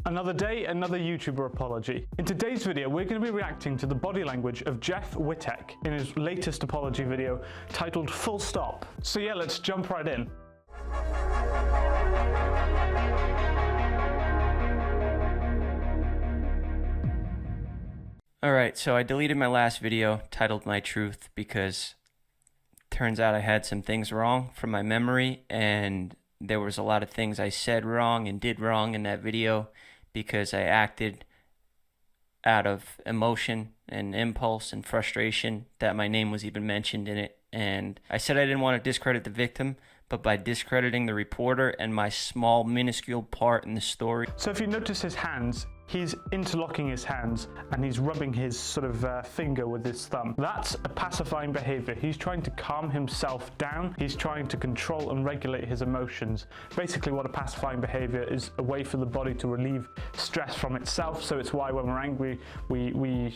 Another day, another YouTuber apology. In today's video, we're going to be reacting to the body language of Jeff Wittek in his latest apology video titled Full Stop. So yeah, let's jump right in. Alright, so I deleted my last video titled My Truth because turns out I had some things wrong from my memory, and there was a lot of things I said wrong and did wrong in that video because I acted out of emotion and impulse and frustration that my name was even mentioned in it. And I said I didn't want to discredit the victim, but by discrediting the reporter and my small minuscule part in the story. So if you notice his hands, he's interlocking his hands and he's rubbing his sort of finger with his thumb. That's a pacifying behavior. He's trying to calm himself down. He's trying to control and regulate his emotions. Basically what a pacifying behavior is, a way for the body to relieve stress from itself. So it's why when we're angry, we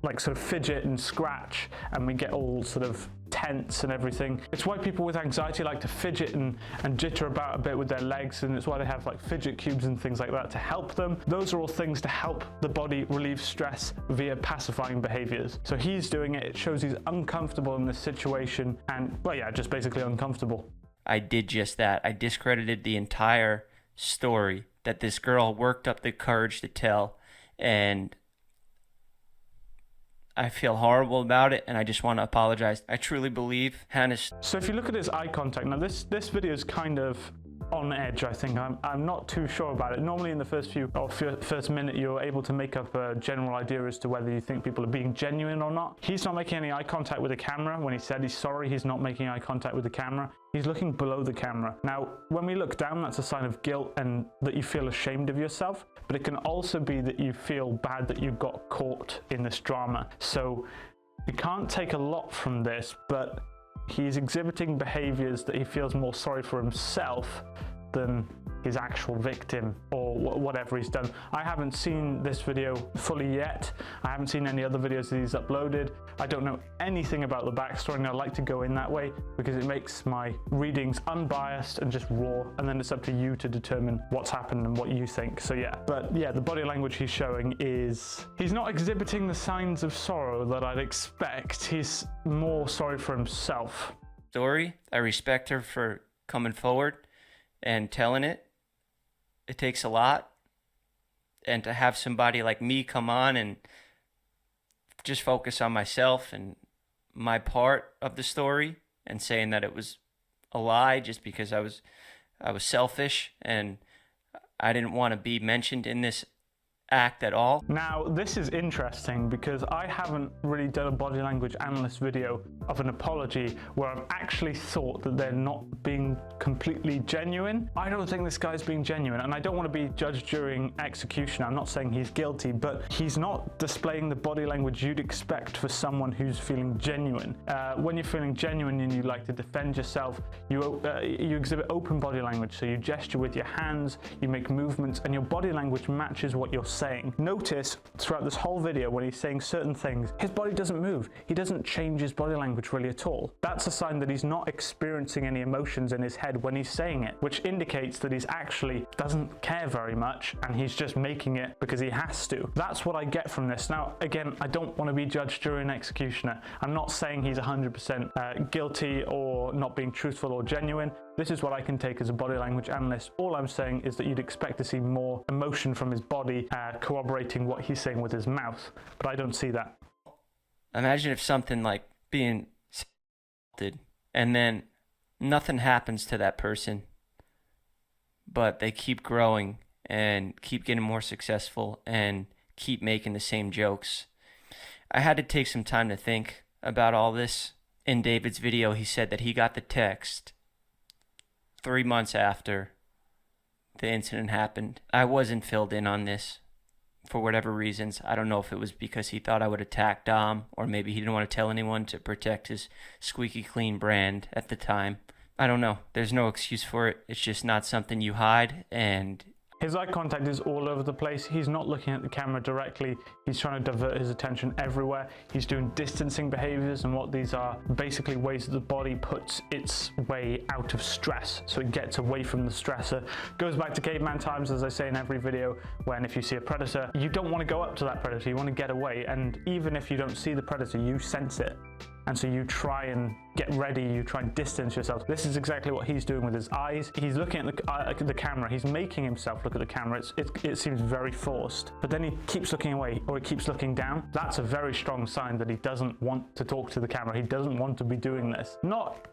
like sort of fidget and scratch and we get all sort of tense and everything. It's why people with anxiety like to fidget and jitter about a bit with their legs, and it's why they have like fidget cubes and things like that to help them. Those are all things to help the body relieve stress via pacifying behaviors. So he's doing it. It shows he's uncomfortable in this situation and, well, yeah, just basically uncomfortable. I did just that. I discredited the entire story that this girl worked up the courage to tell, and I feel horrible about it, and I just want to apologize. I truly believe Hannah's... So if you look at his eye contact, now this video is kind of on edge, I think. I'm not too sure about it. Normally in the first minute, you're able to make up a general idea as to whether you think people are being genuine or not. He's not making any eye contact with the camera. When he said he's sorry, he's not making eye contact with the camera. He's looking below the camera. Now, when we look down, that's a sign of guilt and that you feel ashamed of yourself, but it can also be that you feel bad that you got caught in this drama. So you can't take a lot from this, but he's exhibiting behaviors that he feels more sorry for himself than his actual victim or whatever he's done. I haven't seen this video fully yet. I haven't seen any other videos that he's uploaded. I don't know anything about the backstory, and I like to go in that way because it makes my readings unbiased and just raw, and then it's up to you to determine what's happened and what you think. So yeah, but yeah, the body language he's showing is, he's not exhibiting the signs of sorrow that I'd expect. He's more sorry for himself. Story. I respect her for coming forward and telling it. It takes a lot, and to have somebody like me come on and just focus on myself and my part of the story and saying that it was a lie just because I was selfish and I didn't want to be mentioned in this act at all. Now this is interesting because I haven't really done a body language analyst video of an apology where I've actually thought that they're not being completely genuine. I don't think this guy's being genuine, and I don't want to be judge, jury, executioner. I'm not saying he's guilty, but he's not displaying the body language you'd expect for someone who's feeling genuine. When you're feeling genuine and you like to defend yourself, you exhibit open body language. So you gesture with your hands, you make movements, and your body language matches what you're saying. Notice throughout this whole video when he's saying certain things, his body doesn't move. He doesn't change his body language really at all. That's a sign that he's not experiencing any emotions in his head when he's saying it, which indicates that he's actually doesn't care very much and he's just making it because he has to. That's what I get from this. Now, again, I don't want to be judge, jury, and executioner. I'm not saying he's 100% guilty or not being truthful or genuine. This is what I can take as a body language analyst. All I'm saying is that you'd expect to see more emotion from his body corroborating what he's saying with his mouth, but I don't see that. Imagine if something like being assaulted and then nothing happens to that person, but they keep growing and keep getting more successful and keep making the same jokes. I had to take some time to think about all this. In David's video, he said that he got the text 3 months after the incident happened. I wasn't filled in on this for whatever reasons. I don't know if it was because he thought I would attack Dom, or maybe he didn't want to tell anyone to protect his squeaky clean brand at the time. I don't know. There's no excuse for it. It's just not something you hide, and His eye contact is all over the place. He's not looking at the camera directly. He's trying to divert his attention everywhere. He's doing distancing behaviors, and what these are basically ways that the body puts its way out of stress. So it gets away from the stressor. Goes back to caveman times, as I say in every video, when if you see a predator, you don't want to go up to that predator, you want to get away. And even if you don't see the predator, you sense it. And so you try and get ready, you try and distance yourself. This is exactly what he's doing with his eyes. He's looking at the camera, he's making himself look at the camera. It seems very forced, but then he keeps looking away or he keeps looking down. That's a very strong sign that he doesn't want to talk to the camera. He doesn't want to be doing this. Not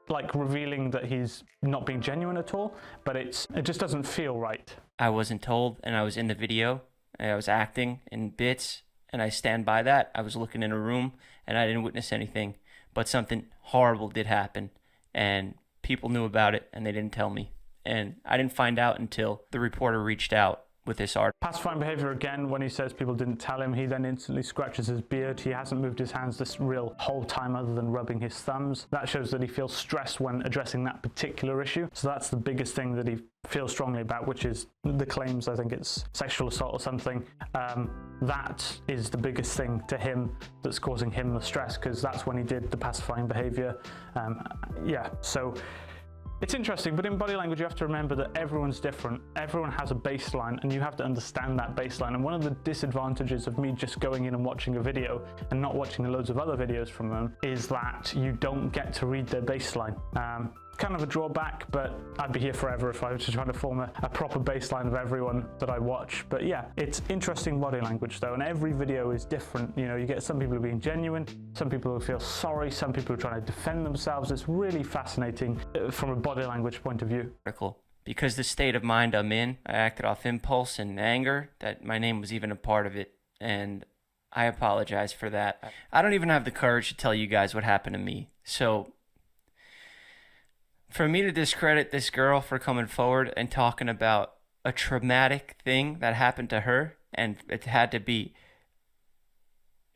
like revealing that he's not being genuine at all, but it just doesn't feel right. I wasn't told, and I was in the video, and I was acting in bits, and I stand by that. I was looking in a room, and I didn't witness anything, but something horrible did happen, and people knew about it, and they didn't tell me. And I didn't find out until the reporter reached out with this article. Pacifying behavior again, when he says people didn't tell him, he then instantly scratches his beard. He hasn't moved his hands this real whole time other than rubbing his thumbs. That shows that he feels stressed when addressing that particular issue. So that's the biggest thing that he feels strongly about, which is the claims, I think it's sexual assault or something. That is the biggest thing to him that's causing him the stress, because that's when he did the pacifying behavior. So it's interesting, but in body language, you have to remember that everyone's different. Everyone has a baseline, and you have to understand that baseline. And one of the disadvantages of me just going in and watching a video and not watching loads of other videos from them is that you don't get to read their baseline. Kind of a drawback, but I'd be here forever if I was just trying to form a proper baseline of everyone that I watch. But yeah, it's interesting body language though, and every video is different. You know, you get some people who are being genuine, some people who feel sorry, some people who are trying to defend themselves. It's really fascinating from a body language point of view. Because the state of mind I'm in, I acted off impulse and anger, that my name was even a part of it, and I apologize for that. I don't even have the courage to tell you guys what happened to me. So for me to discredit this girl for coming forward and talking about a traumatic thing that happened to her, and it had to be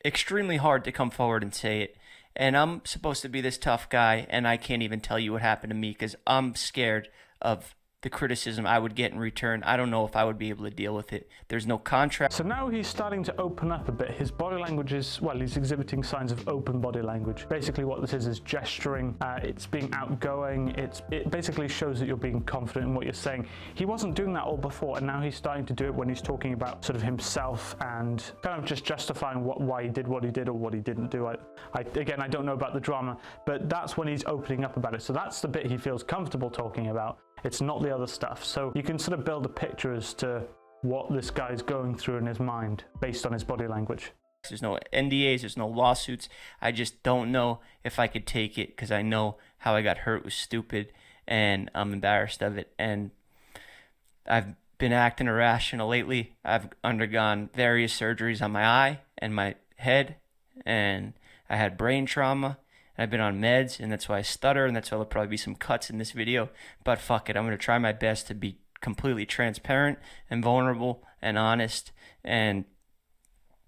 extremely hard to come forward and say it. And I'm supposed to be this tough guy, and I can't even tell you what happened to me because I'm scared of the criticism I would get in return. I don't know if I would be able to deal with it. There's no contract. So now he's starting to open up a bit. His body language is, well, he's exhibiting signs of open body language. Basically what this is gesturing, it's being outgoing, it basically shows that you're being confident in what you're saying. He wasn't doing that all before, and now he's starting to do it when he's talking about sort of himself and kind of just justifying why he did what he did or what he didn't do. Again, I don't know about the drama, but that's when he's opening up about it. So that's the bit he feels comfortable talking about. It's not the other stuff. So you can sort of build a picture as to what this guy's going through in his mind based on his body language. There's no NDAs, there's no lawsuits. I just don't know if I could take it because I know how I got hurt was stupid and I'm embarrassed of it. And I've been acting irrational lately. I've undergone various surgeries on my eye and my head, and I had brain trauma. I've been on meds, and that's why I stutter, and that's why there'll probably be some cuts in this video. But fuck it, I'm going to try my best to be completely transparent and vulnerable and honest, and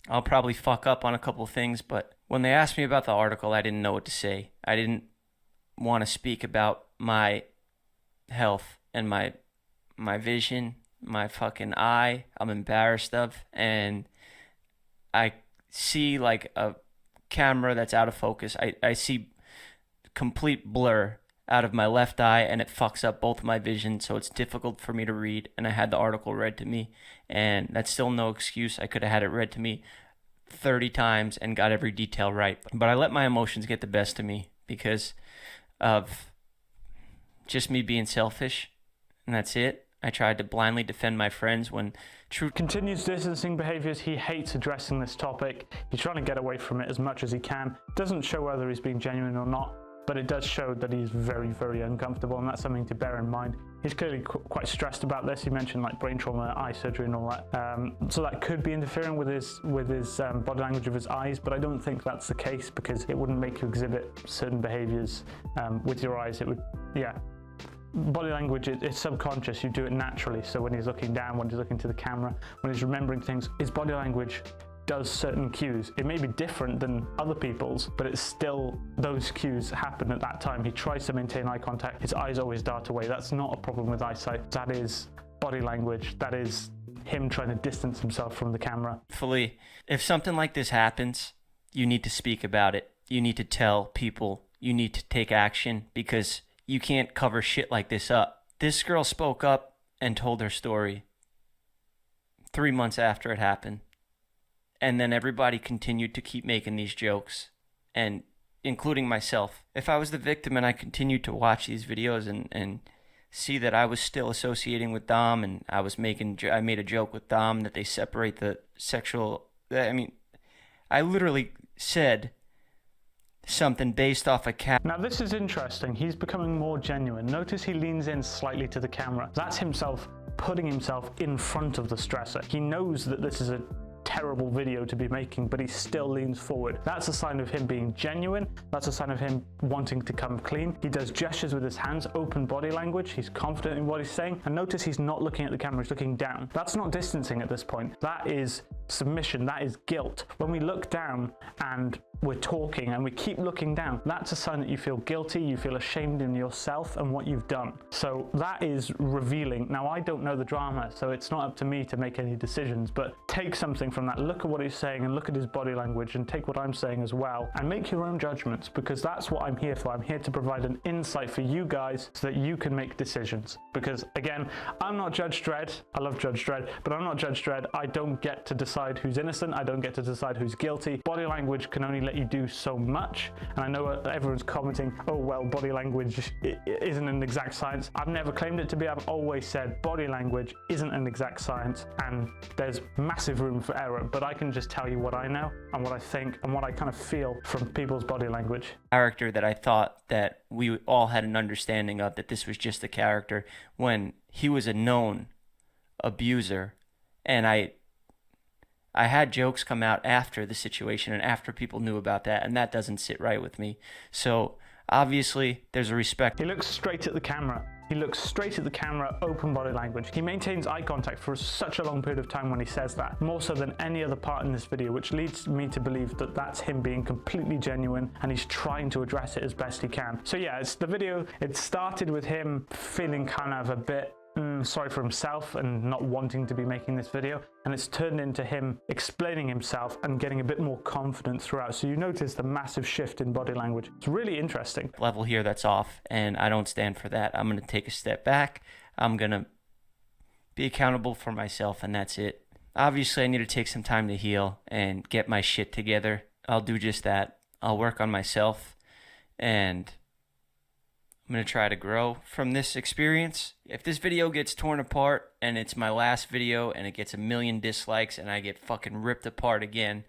I'll probably fuck up on a couple of things, but when they asked me about the article, I didn't know what to say. I didn't want to speak about my health and my vision, my fucking eye I'm embarrassed of, and I see like a camera that's out of focus. I see complete blur out of my left eye, and it fucks up both of my vision, so it's difficult for me to read. And I had the article read to me, and that's still no excuse. I could have had it read to me 30 times and got every detail right, but I let my emotions get the best of me because of just me being selfish, and that's it. I tried to blindly defend my friends when truth continues distancing behaviors. He hates addressing this topic. He's trying to get away from it as much as he can. Doesn't show whether he's being genuine or not, but it does show that he's very, very uncomfortable, and that's something to bear in mind. He's clearly quite stressed about this. He mentioned like brain trauma, eye surgery and all that. So that could be interfering with his body language of his eyes, but I don't think that's the case because it wouldn't make you exhibit certain behaviors with your eyes. It would, yeah. Body language is subconscious, you do it naturally. So when he's looking down, when he's looking to the camera, when he's remembering things, his body language does certain cues. It may be different than other people's, but it's still, those cues happen at that time. He tries to maintain eye contact, his eyes always dart away. That's not a problem with eyesight. That is body language that is him trying to distance himself from the camera. Fully, if something like this happens, you need to speak about it. You need to tell people. You need to take action, because you can't cover shit like this up. This girl spoke up and told her story 3 months after it happened. And then everybody continued to keep making these jokes, and including myself. If I was the victim and I continued to watch these videos and see that I was still associating with Dom, and I made a joke with Dom that they separate the sexual, I mean, I literally said something based off a cat. Now this is interesting. He's becoming more genuine. Notice he leans in slightly to the camera. That's himself putting himself in front of the stressor. He knows that this is a terrible video to be making, but he still leans forward. That's a sign of him being genuine. That's a sign of him wanting to come clean. He does gestures with his hands, open body language. He's confident in what he's saying. And notice he's not looking at the camera, he's looking down. That's not distancing at this point. That is submission, that is guilt. When we look down and we're talking and we keep looking down, that's a sign that you feel guilty, you feel ashamed in yourself and what you've done. So that is revealing. Now I don't know the drama, so it's not up to me to make any decisions, but take something from that. Look at what he's saying and look at his body language and take what I'm saying as well and make your own judgments, because that's what I'm here for. I'm here to provide an insight for you guys so that you can make decisions. Because again, I'm not Judge Dredd. I love Judge Dredd, but I'm not Judge Dredd. I don't get to decide who's innocent. I don't get to decide who's guilty. Body language can only let you do so much. And I know everyone's commenting, oh, well, body language isn't an exact science. I've never claimed it to be. I've always said body language isn't an exact science and there's massive room for error, but I can just tell you what I know and what I think and what I kind of feel from people's body language. Character that I thought that we all had an understanding of, that this was just a character, when he was a known abuser. And I had jokes come out after the situation and after people knew about that, and that doesn't sit right with me. So obviously there's a respect. He looks straight at the camera. He looks straight at the camera, open body language. He maintains eye contact for such a long period of time when he says that, more so than any other part in this video, which leads me to believe that that's him being completely genuine and he's trying to address it as best he can. So yeah, it's the video. It started with him feeling kind of a bit sorry for himself and not wanting to be making this video, and it's turned into him explaining himself and getting a bit more confident throughout. So you notice the massive shift in body language. It's really interesting. Level here that's off, and I don't stand for that. I'm going to take a step back. I'm going to be accountable for myself, and that's it. Obviously I need to take some time to heal and get my shit together. I'll do just that. I'll work on myself, and I'm going to try to grow from this experience. If this video gets torn apart and it's my last video and it gets 1 million dislikes and I get fucking ripped apart again,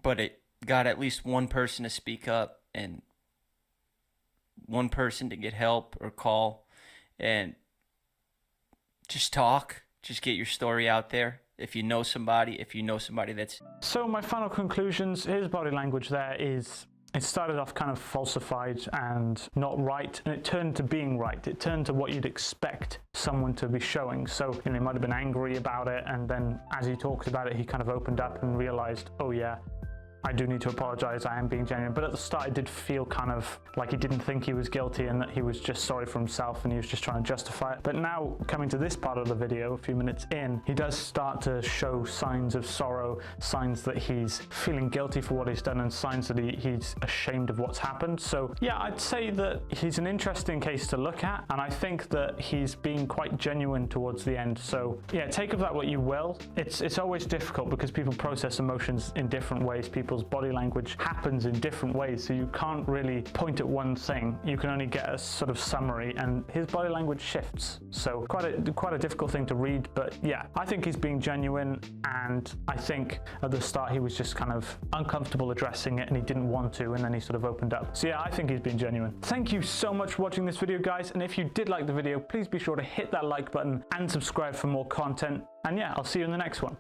but it got at least one person to speak up and one person to get help or call and just talk, just get your story out there. If you know somebody that's... So my final conclusions, his body language there is... It started off kind of falsified and not right, and it turned to being right. It turned to what you'd expect someone to be showing. So, he might have been angry about it, and then as he talked about it, he kind of opened up and realized, oh yeah, I do need to apologize, I am being genuine. But at the start, it did feel kind of like he didn't think he was guilty and that he was just sorry for himself and he was just trying to justify it. But now, coming to this part of the video, a few minutes in, he does start to show signs of sorrow, signs that he's feeling guilty for what he's done, and signs that he's ashamed of what's happened. So yeah, I'd say that he's an interesting case to look at, and I think that he's being quite genuine towards the end. So yeah, take of that what you will. It's always difficult because people process emotions in different ways. People's body language happens in different ways, so you can't really point at one thing. You can only get a sort of summary, and his body language shifts. So quite a difficult thing to read, but yeah, I think he's being genuine, and I think at the start he was just kind of uncomfortable addressing it and he didn't want to, and then he sort of opened up. So yeah, I think he's been genuine. Thank you so much for watching this video, guys, and if you did like the video, please be sure to hit that like button and subscribe for more content, and yeah, I'll see you in the next one.